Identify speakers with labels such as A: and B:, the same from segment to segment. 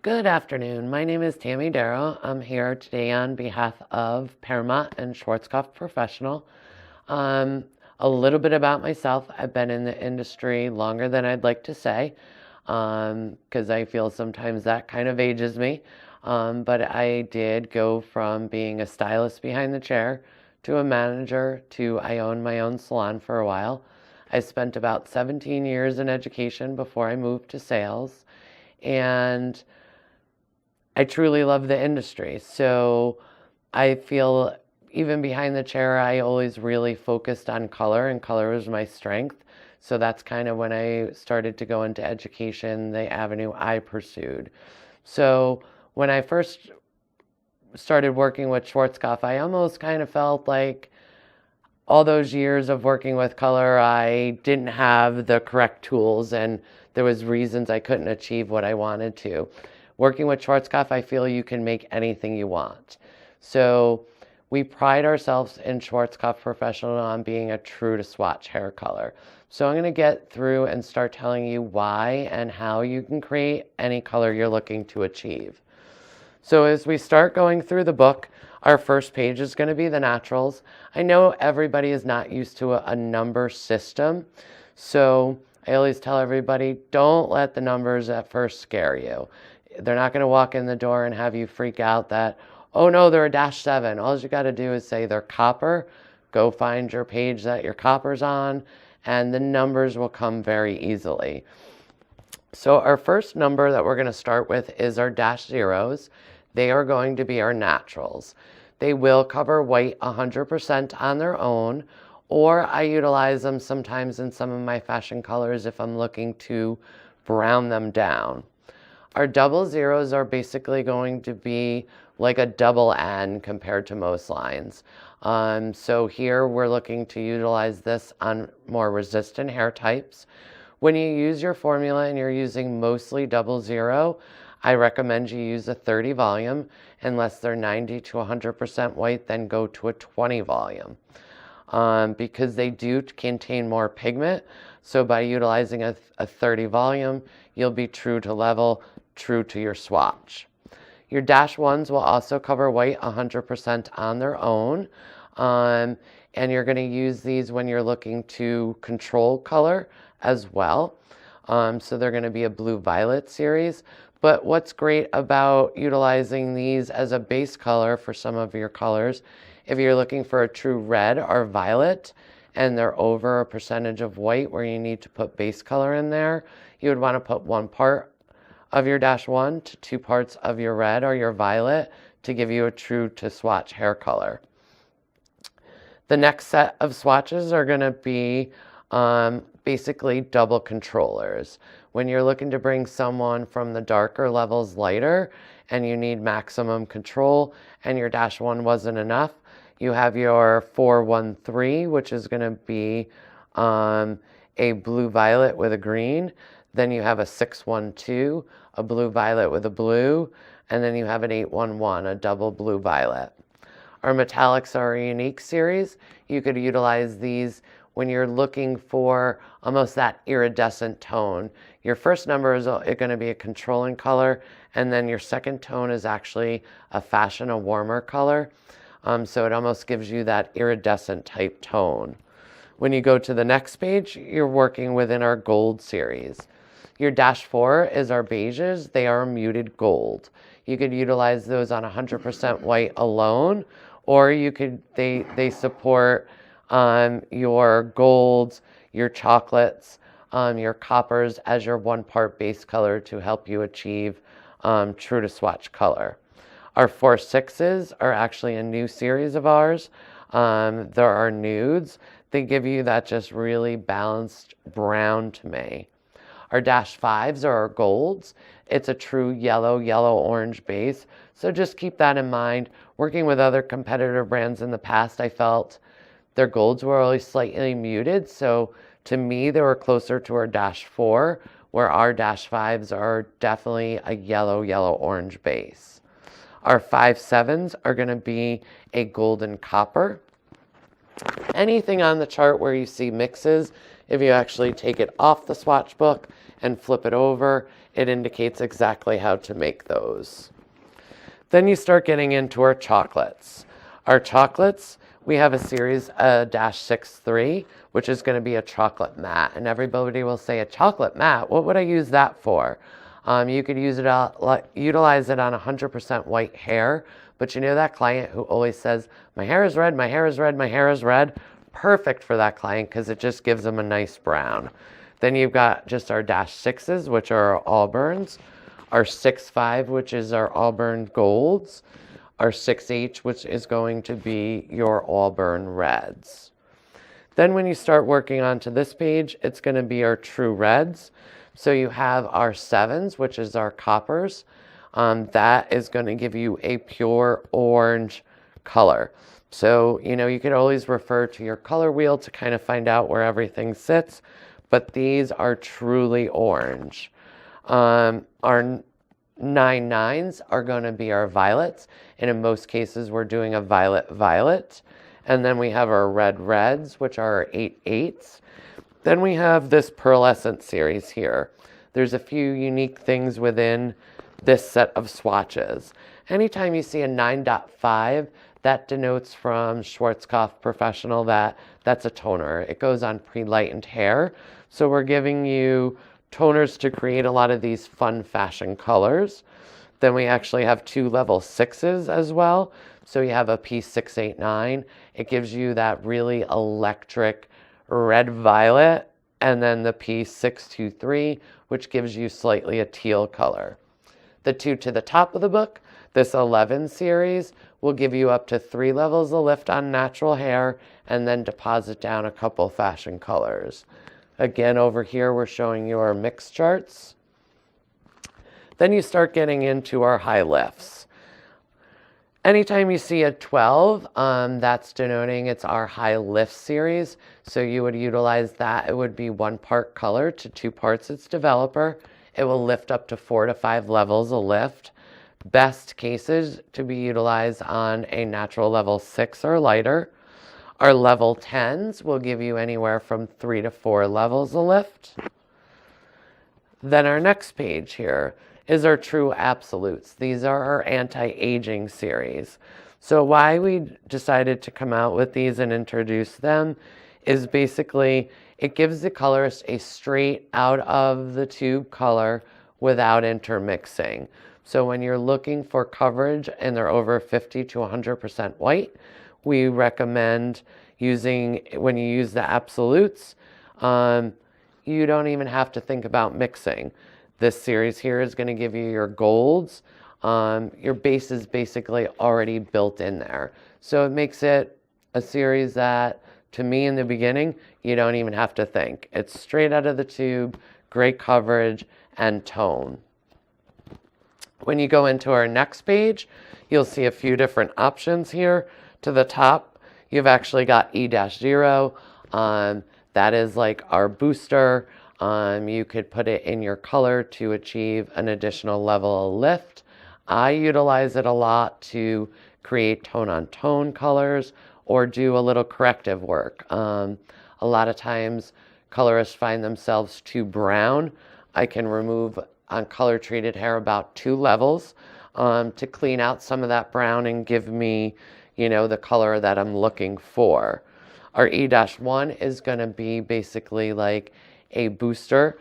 A: Good afternoon. My name is Tammy Darrow. I'm here today on behalf of Paramount and Schwarzkopf Professional. A little bit about myself. I've been in the industry longer than I'd like to say, because I feel sometimes that kind of ages me. But I did go from being a stylist behind the chair to a manager to I owned my own salon for a while. I spent about 17 years in education before I moved to sales, and I truly love the industry. So I feel even behind the chair, I always really focused on color, and color was my strength. So that's kind of when I started to go into education, the avenue I pursued. So when I first started working with Schwarzkopf, I almost kind of felt like all those years of working with color, I didn't have the correct tools, and there was reasons I couldn't achieve what I wanted to. Working with Schwarzkopf, I feel you can make anything you want. So we pride ourselves in Schwarzkopf Professional on being a true to swatch hair color. So I'm going to get through and start telling you why and how you can create any color you're looking to achieve. So as we start going through the book, our first page is going to be the naturals. I know everybody is not used to a number system, so I always tell everybody, don't let the numbers at first scare you. They're not going to walk in the door and have you freak out that, oh no, they're a -7. All you got to do is say they're copper. Go find your page that your copper's on, and the numbers will come very easily. So our first number that we're going to start with is our -0s. They are going to be our naturals. They will cover white 100% on their own, or I utilize them sometimes in some of my fashion colors if I'm looking to brown them down. Our -0s are basically going to be like a double N compared to most lines. So here we're looking to utilize this on more resistant hair types. When you use your formula and you're using mostly -0, I recommend you use a 30 volume. Unless they're 90 to 100% white, then go to a 20 volume. Because they do contain more pigment. So by utilizing a 30 volume, you'll be true to level, true to your swatch. Your -1s will also cover white 100% on their own. And you're going to use these when you're looking to control color as well. So they're going to be a blue-violet series. But what's great about utilizing these as a base color for some of your colors, if you're looking for a true red or violet, and they're over a percentage of white where you need to put base color in there, you would want to put 1 part of your -1 to 2 parts of your red or your violet to give you a true to swatch hair color. The next set of swatches are going to be basically double controllers. When you're looking to bring someone from the darker levels lighter and you need maximum control and your -1 wasn't enough, you have your 413, which is going to be a blue-violet with a green. Then you have a 612, a blue-violet with a blue, and then you have an 811, a double blue-violet. Our metallics are a unique series. You could utilize these when you're looking for almost that iridescent tone. Your first number is going to be a controlling color, and then your second tone is actually a fashion, a warmer color. So it almost gives you that iridescent type tone. When you go to the next page, you're working within our gold series. Your -4 is our beiges. They are muted gold. You could utilize those on 100% white alone, or you could they support your golds, your chocolates, your coppers as your 1 part base color to help you achieve true to swatch color. Our 4/6s are actually a new series of ours. There are nudes. They give you that just really balanced brown to me. Our -5s are our golds. It's a true yellow-orange base. So just keep that in mind. Working with other competitor brands in the past, I felt their golds were always slightly muted. So to me, they were closer to our -4, where our -5s are definitely a yellow-orange base. Our 5/7s are going to be a golden copper. Anything on the chart where you see mixes If you actually take it off the swatch book and flip it over, it indicates exactly how to make those. Then you start getting into our chocolates. Our chocolates, we have a series -63, which is going to be a chocolate matte. And everybody will say, a chocolate matte? What would I use that for? You could utilize it on 100% white hair. But you know that client who always says, my hair is red, my hair is red, my hair is red? Perfect for that client because it just gives them a nice brown. Then you've got just our -6s, which are our Auburns, our 6.5, which is our Auburn Golds, our 6H, which is going to be your Auburn Reds. Then when you start working onto this page, it's going to be our True Reds. So you have our 7s, which is our Coppers. That is going to give you a pure orange color. So, you know, you can always refer to your color wheel to kind of find out where everything sits, but these are truly orange. Our 9.9s are going to be our violets, and in most cases we're doing a violet. And then we have our red reds, which are our 8.8s. Then we have this pearlescent series here. There's a few unique things within this set of swatches. Anytime you see a 9.5, that denotes from Schwarzkopf Professional that's a toner. It goes on pre-lightened hair. So we're giving you toners to create a lot of these fun fashion colors. Then we actually have 2 level 6s as well. So you have a P689. It gives you that really electric red violet, and then the P623, which gives you slightly a teal color. The 2 to the top of the book, this 11 series, will give you up to 3 levels of lift on natural hair and then deposit down a couple fashion colors. Again, over here, we're showing you our mix charts. Then you start getting into our high lifts. Anytime you see a 12, that's denoting it's our high lift series. So you would utilize that. It would be 1 part color to 2 parts its developer. It will lift up to 4 to 5 levels of lift. Best cases to be utilized on a natural level 6 or lighter. Our level 10s will give you anywhere from 3 to 4 levels of lift. Then our next page here is our True Absolutes. These are our anti-aging series. So why we decided to come out with these and introduce them is basically it gives the colorist a straight out of the tube color without intermixing. So when you're looking for coverage and they're over 50 to 100% white, we recommend using, when you use the absolutes, you don't even have to think about mixing. This series here is going to give you your golds. Your base is basically already built in there. So it makes it a series that, to me in the beginning, you don't even have to think. It's straight out of the tube, great coverage, and tone. When you go into our next page, you'll see a few different options here. To the top, you've actually got E-0. That is like our booster. You could put it in your color to achieve an additional level of lift. I utilize it a lot to create tone-on-tone colors or do a little corrective work. A lot of times, colorists find themselves too brown. I can remove on color-treated hair about 2 levels to clean out some of that brown and give me, you know, the color that I'm looking for. Our E-1 is going to be basically like a booster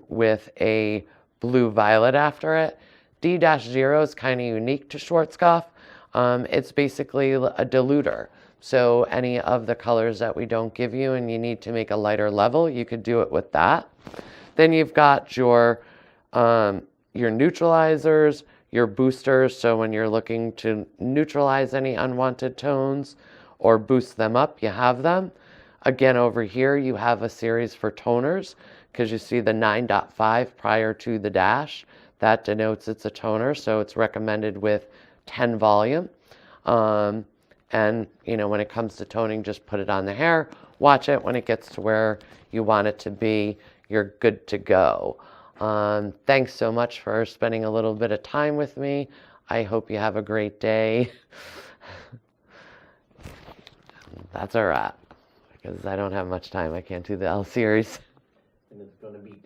A: with a blue violet after it. D-0 is kind of unique to Schwarzkopf. It's basically a diluter. So any of the colors that we don't give you and you need to make a lighter level, you could do it with that. Then you've got your neutralizers, your boosters. So when you're looking to neutralize any unwanted tones or boost them up, you have them. Again, over here, you have a series for toners because you see the 9.5 prior to the dash. That denotes it's a toner, so it's recommended with 10 volume. And, you know, when it comes to toning, just put it on the hair. Watch it. When it gets to where you want it to be, you're good to go. Thanks so much for spending a little bit of time with me. I hope you have a great day. That's a wrap. because I don't have much time. I can't do the L series.
B: And it's going to be